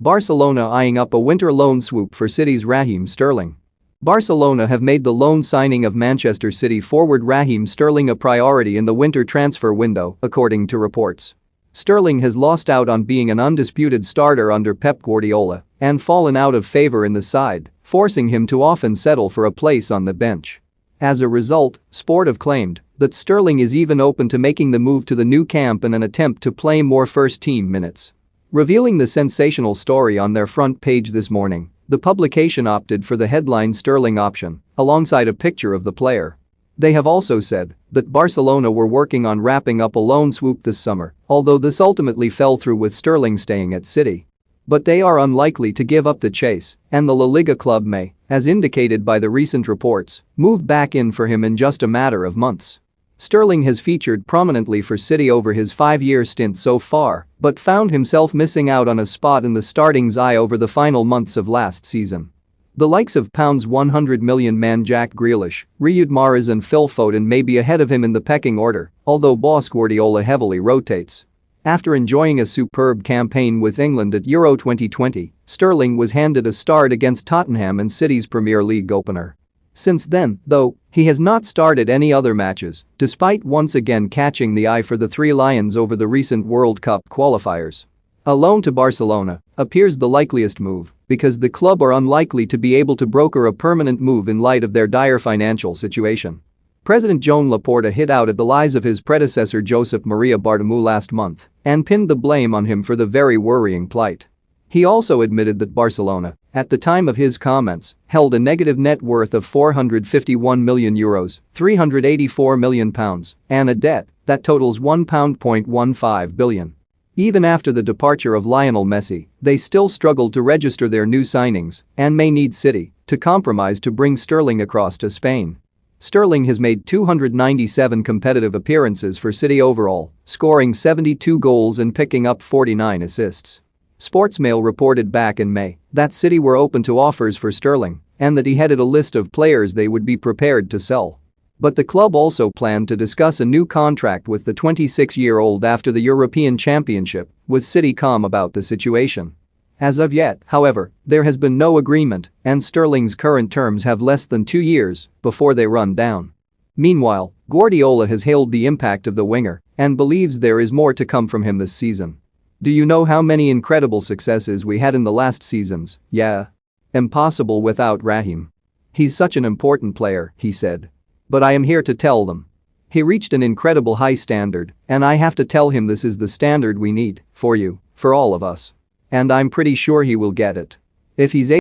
Barcelona eyeing up a winter loan swoop for City's Raheem Sterling. Barcelona have made the loan signing of Manchester City forward Raheem Sterling a priority in the winter transfer window, according to reports. Sterling has lost out on being an undisputed starter under Pep Guardiola and fallen out of favor in the side, forcing him to often settle for a place on the bench. As a result, Sport have claimed that Sterling is even open to making the move to the new camp in an attempt to play more first-team minutes. Revealing the sensational story on their front page this morning, the publication opted for the headline Sterling option, alongside a picture of the player. They have also said that Barcelona were working on wrapping up a loan swoop this summer, although this ultimately fell through with Sterling staying at City. But they are unlikely to give up the chase, and the La Liga club may, as indicated by the recent reports, move back in for him in just a matter of months. Sterling has featured prominently for City over his 5-year stint so far, but found himself missing out on a spot in the starting's eye over the final months of last season. The likes of £100 million man Jack Grealish, Riyad Mahrez and Phil Foden may be ahead of him in the pecking order, although boss Guardiola heavily rotates. After enjoying a superb campaign with England at Euro 2020, Sterling was handed a start against Tottenham in City's Premier League opener. Since then, though, he has not started any other matches, despite once again catching the eye for the Three Lions over the recent World Cup qualifiers. A loan to Barcelona appears the likeliest move because the club are unlikely to be able to broker a permanent move in light of their dire financial situation. President Joan Laporta hit out at the lies of his predecessor Josep Maria Bartomeu last month and pinned the blame on him for the very worrying plight. He also admitted that Barcelona, at the time of his comments, held a negative net worth of €451 million, £384 million, and a debt that totals £1.15 billion. Even after the departure of Lionel Messi, they still struggled to register their new signings and may need City to compromise to bring Sterling across to Spain. Sterling has made 297 competitive appearances for City overall, scoring 72 goals and picking up 49 assists. Sportsmail reported back in May that City were open to offers for Sterling and that he headed a list of players they would be prepared to sell. But the club also planned to discuss a new contract with the 26-year-old after the European Championship, with City calm about the situation. As of yet, however, there has been no agreement and Sterling's current terms have less than 2 years before they run down. Meanwhile, Guardiola has hailed the impact of the winger and believes there is more to come from him this season. "Do you know how many incredible successes we had in the last seasons? Yeah. Impossible without Raheem. He's such an important player," he said. "But I am here to tell them. He reached an incredible high standard and I have to tell him this is the standard we need, for you, for all of us. And I'm pretty sure he will get it. If he's